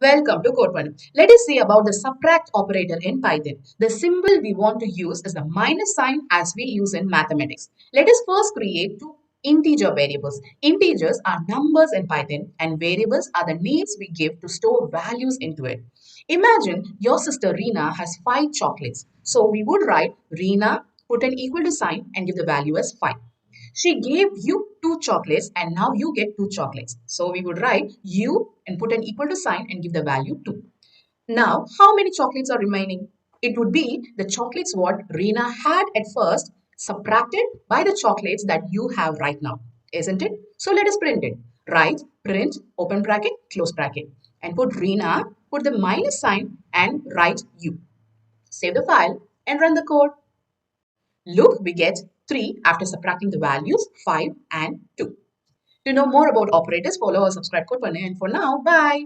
Welcome to codePannu. Let us see about the subtract operator in Python. The symbol we want to use is the minus sign as we use in mathematics. Let us first create two integer variables. Integers are numbers in Python and variables are the names we give to store values into it. Imagine your sister Reena has 5 chocolates. So we would write Reena, put an equal to sign and give the value as 5. She gave you 2 chocolates and now you get 2 chocolates. So we would write you and put an equal to sign and give the value 2. Now, how many chocolates are remaining? It would be the chocolates what Reena had at first subtracted by the chocolates that you have right now, isn't it? So let us print it. Write print open bracket close bracket and put Reena, put the minus sign and write you. Save the file and run the code. Look, we get 3 after subtracting the values 5 and 2. To know more about operators, follow or subscribe codePannu. And for now, bye.